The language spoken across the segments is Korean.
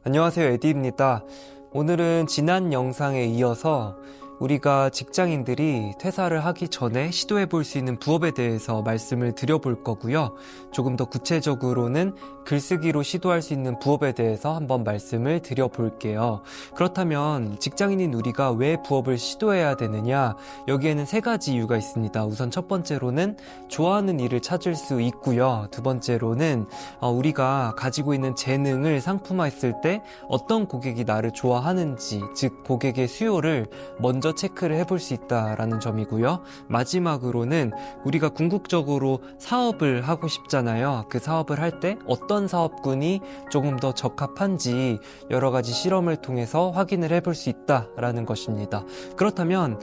안녕하세요, 에디입니다. 오늘은 지난 영상에 이어서 우리가 직장인들이 퇴사를 하기 전에 시도해 볼 수 있는 부업에 대해서 말씀을 드려볼 거고요. 조금 더 구체적으로는 글쓰기로 시도할 수 있는 부업에 대해서 한번 말씀을 드려볼게요. 그렇다면 직장인인 우리가 왜 부업을 시도해야 되느냐? 여기에는 세 가지 이유가 있습니다. 우선 첫 번째로는 좋아하는 일을 찾을 수 있고요. 두 번째로는 우리가 가지고 있는 재능을 상품화했을 때 어떤 고객이 나를 좋아하는지, 즉 고객의 수요를 먼저 체크를 해볼 수 있다라는 점이고요. 마지막으로는 우리가 궁극적으로 사업을 하고 싶잖아요. 그 사업을 할 때 어떤 사업군이 조금 더 적합한지 여러 가지 실험을 통해서 확인을 해볼 수 있다라는 것입니다. 그렇다면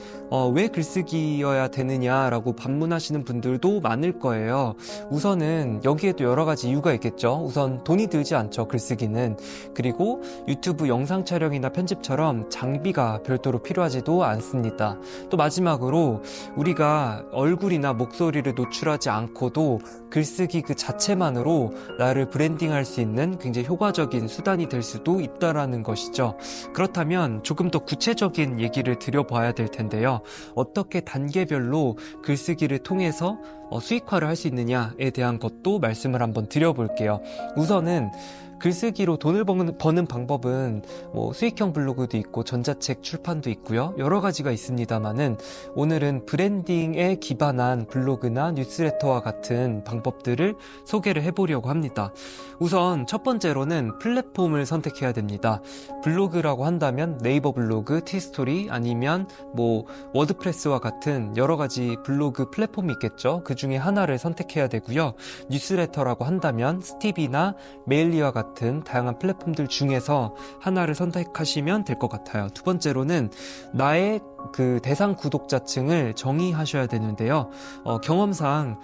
왜 글쓰기여야 되느냐라고 반문하시는 분들도 많을 거예요. 우선은 여기에도 여러 가지 이유가 있겠죠. 우선 돈이 들지 않죠, 글쓰기는. 그리고 유튜브 영상 촬영이나 편집처럼 장비가 별도로 필요하지도 않습니다. 또 마지막으로 우리가 얼굴이나 목소리를 노출하지 않고도 글쓰기 그 자체만으로 나를 브랜딩할 수 있는 굉장히 효과적인 수단이 될 수도 있다라는 것이죠. 그렇다면 조금 더 구체적인 얘기를 드려봐야 될 텐데요. 어떻게 단계별로 글쓰기를 통해서 수익화를 할 수 있느냐에 대한 것도 말씀을 한번 드려볼게요. 우선은 글쓰기로 돈을 버는 방법은 수익형 블로그도 있고 전자책 출판도 있고요. 여러 가지가 있습니다만은 오늘은 브랜딩에 기반한 블로그나 뉴스레터와 같은 방법들을 소개를 해보려고 합니다. 우선 첫 번째로는 플랫폼을 선택해야 됩니다. 블로그라고 한다면 네이버 블로그, 티스토리 아니면 워드프레스와 같은 여러 가지 블로그 플랫폼이 있겠죠. 그 중에 하나를 선택해야 되고요. 뉴스레터라고 한다면 스티비나 메일리와 같은 다양한 플랫폼들 중에서 하나를 선택하시면 될 것 같아요. 두 번째로는 나의 그 대상 구독자층을 정의하셔야 되는데요. 경험상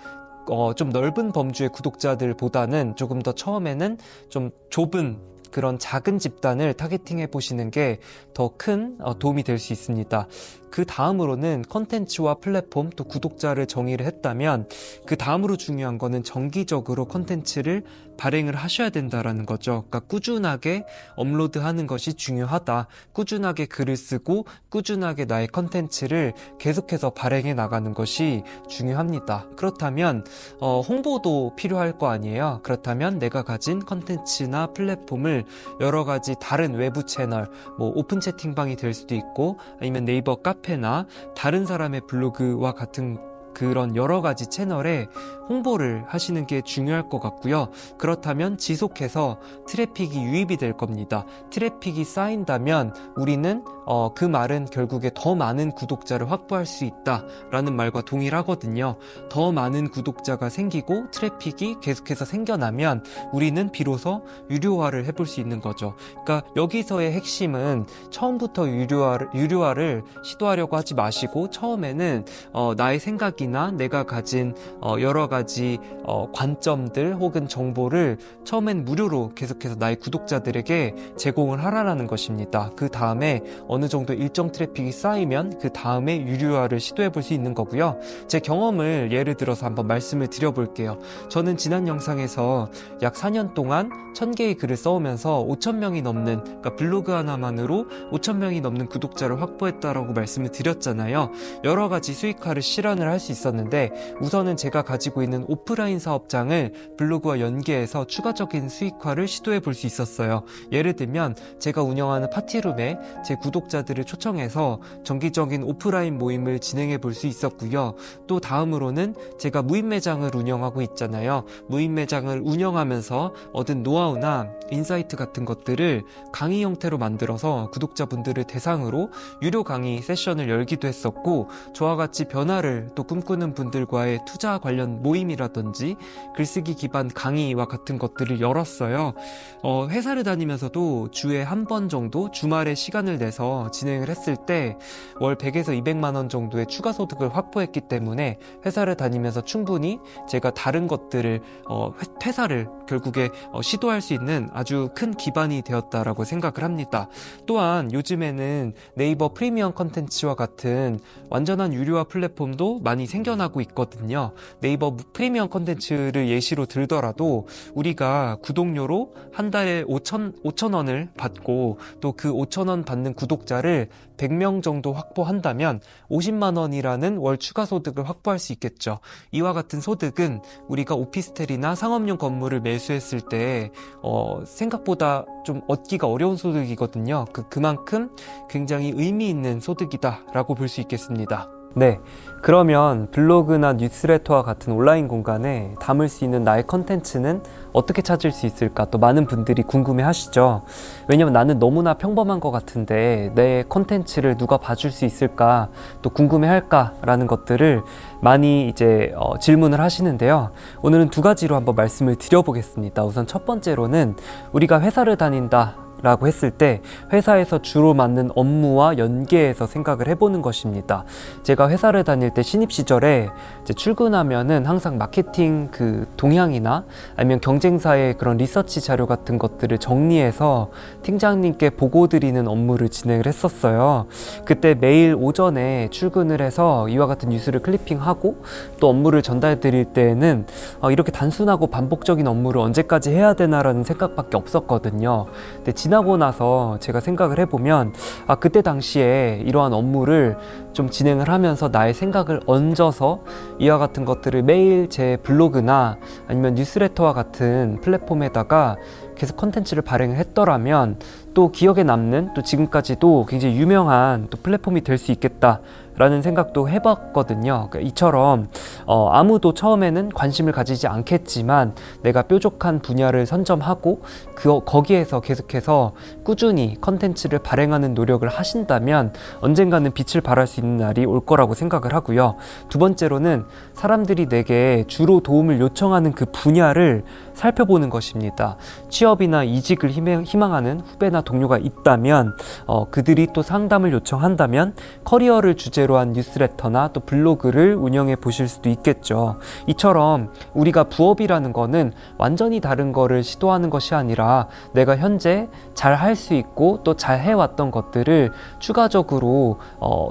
좀 넓은 범주의 구독자들보다는 조금 더 처음에는 좀 좁은 그런 작은 집단을 타겟팅해 보시는 게 더 큰 도움이 될 수 있습니다. 그 다음으로는 컨텐츠와 플랫폼 또 구독자를 정의를 했다면 그 다음으로 중요한 거는 정기적으로 컨텐츠를 발행을 하셔야 된다라는 거죠. 그러니까 꾸준하게 업로드하는 것이 중요하다. 꾸준하게 글을 쓰고 꾸준하게 나의 컨텐츠를 계속해서 발행해 나가는 것이 중요합니다. 그렇다면 홍보도 필요할 거 아니에요. 그렇다면 내가 가진 컨텐츠나 플랫폼을 여러 가지 다른 외부 채널, 오픈 채팅방이 될 수도 있고 아니면 네이버 카페나 다른 사람의 블로그와 같은 그런 여러 가지 채널에 홍보를 하시는 게 중요할 것 같고요. 그렇다면 지속해서 트래픽이 유입이 될 겁니다. 트래픽이 쌓인다면 우리는 그 말은 결국에 더 많은 구독자를 확보할 수 있다라는 말과 동일하거든요. 더 많은 구독자가 생기고 트래픽이 계속해서 생겨나면 우리는 비로소 유료화를 해볼 수 있는 거죠. 그러니까 여기서의 핵심은 처음부터 유료화를 시도하려고 하지 마시고 처음에는 나의 생각이나 내가 가진 여러 가지 관점들 혹은 정보를 처음엔 무료로 계속해서 나의 구독자들에게 제공을 하라는 것입니다. 그 다음에 어느 정도 일정 트래픽이 쌓이면 그 다음에 유료화를 시도해 볼 수 있는 거고요. 제 경험을 예를 들어서 한번 말씀을 드려볼게요. 저는 지난 영상에서 약 4년 동안 1000개의 글을 써오면서 5000명이 넘는, 그러니까 블로그 하나만으로 5000명이 넘는 구독자를 확보했다라고 말씀을 드렸잖아요. 여러 가지 수익화를 실현을 할 수 있었는데 우선은 제가 가지고 있는 오프라인 사업장을 블로그와 연계해서 추가적인 수익화를 시도해 볼 수 있었어요. 예를 들면 제가 운영하는 파티룸에 제 구독자들을 초청해서 정기적인 오프라인 모임을 진행해 볼 수 있었고요. 또 다음으로는 제가 무인 매장을 운영하고 있잖아요. 무인 매장을 운영하면서 얻은 노하우나 인사이트 같은 것들을 강의 형태로 만들어서 구독자분들을 대상으로 유료 강의 세션을 열기도 했었고 저와 같이 변화를 또 꿈꾸는 분들과의 투자 관련 모임이라든지 글쓰기 기반 강의와 같은 것들을 열었어요. 회사를 다니면서도 주에 한 번 정도 주말에 시간을 내서 진행을 했을 때 월 100에서 200만 원 정도의 추가 소득을 확보했기 때문에 회사를 다니면서 충분히 제가 다른 것들을 퇴사를 결국에 시도할 수 있는 아주 큰 기반이 되었다라고 생각을 합니다. 또한 요즘에는 네이버 프리미엄 컨텐츠와 같은 완전한 유료화 플랫폼도 많이 생겨나고 있거든요. 네이버 프리미엄 콘텐츠를 예시로 들더라도 우리가 구독료로 한 달에 5,000원을 받고 또 그 5,000원 받는 구독자를 100명 정도 확보한다면 50만 원이라는 월 추가 소득을 확보할 수 있겠죠. 이와 같은 소득은 우리가 오피스텔이나 상업용 건물을 매수했을 때 생각보다 좀 얻기가 어려운 소득이거든요. 그만큼 굉장히 의미 있는 소득이다라고 볼 수 있겠습니다. 네, 그러면 블로그나 뉴스레터와 같은 온라인 공간에 담을 수 있는 나의 컨텐츠는 어떻게 찾을 수 있을까? 또 많은 분들이 궁금해 하시죠. 왜냐면 나는 너무나 평범한 것 같은데 내 컨텐츠를 누가 봐줄 수 있을까? 또 궁금해 할까? 라는 것들을 많이 이제 질문을 하시는데요. 오늘은 두 가지로 한번 말씀을 드려보겠습니다. 우선 첫 번째로는 우리가 회사를 다닌다 라고 했을 때 회사에서 주로 맡는 업무와 연계해서 생각을 해보는 것입니다. 제가 회사를 다닐 때 신입 시절에 이제 출근하면은 항상 마케팅 그 동향이나 아니면 경쟁사의 그런 리서치 자료 같은 것들을 정리해서 팀장님께 보고 드리는 업무를 진행을 했었어요. 그때 매일 오전에 출근을 해서 이와 같은 뉴스를 클리핑하고 또 업무를 전달 드릴 때에는 이렇게 단순하고 반복적인 업무를 언제까지 해야 되나라는 생각밖에 없었거든요. 근데 지나고 나서 제가 생각을 해보면 그때 당시에 이러한 업무를 좀 진행을 하면서 나의 생각을 얹어서 이와 같은 것들을 매일 제 블로그나 아니면 뉴스레터와 같은 플랫폼에다가 계속 컨텐츠를 발행을 했더라면 또 기억에 남는 또 지금까지도 굉장히 유명한 또 플랫폼이 될 수 있겠다 라는 생각도 해봤거든요. 그러니까 이처럼 아무도 처음에는 관심을 가지지 않겠지만 내가 뾰족한 분야를 선점하고 거기에서 계속해서 꾸준히 컨텐츠를 발행하는 노력을 하신다면 언젠가는 빛을 발할 수 있는 날이 올 거라고 생각을 하고요. 두 번째로는 사람들이 내게 주로 도움을 요청하는 그 분야를 살펴보는 것입니다. 취업이나 이직을 희망하는 후배나 동료가 있다면 그들이 또 상담을 요청한다면 커리어를 주제로 한 뉴스레터나 또 블로그를 운영해 보실 수도 있겠죠. 이처럼 우리가 부업이라는 거는 완전히 다른 거를 시도하는 것이 아니라 내가 현재 잘 할 수 있고 또 잘 해왔던 것들을 추가적으로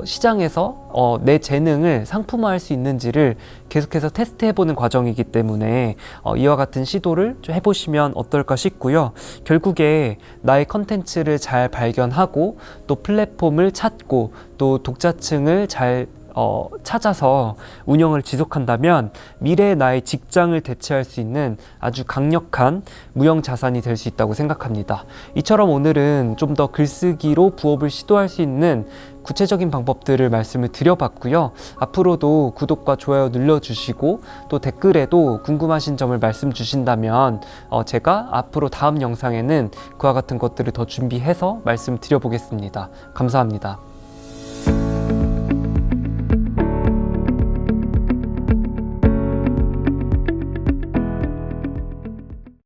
시장에서 내 재능을 상품화할 수 있는지를 계속해서 테스트해보는 과정이기 때문에 이와 같은 시도를 좀 해보시면 어떨까 싶고요. 결국에 나의 컨텐츠를 잘 발견하고 또 플랫폼을 찾고 또 독자층을 잘 찾아서 운영을 지속한다면 미래의 나의 직장을 대체할 수 있는 아주 강력한 무형 자산이 될 수 있다고 생각합니다. 이처럼 오늘은 좀 더 글쓰기로 부업을 시도할 수 있는 구체적인 방법들을 말씀을 드려봤고요. 앞으로도 구독과 좋아요 눌러주시고 또 댓글에도 궁금하신 점을 말씀 주신다면 제가 앞으로 다음 영상에는 그와 같은 것들을 더 준비해서 말씀 드려보겠습니다. 감사합니다.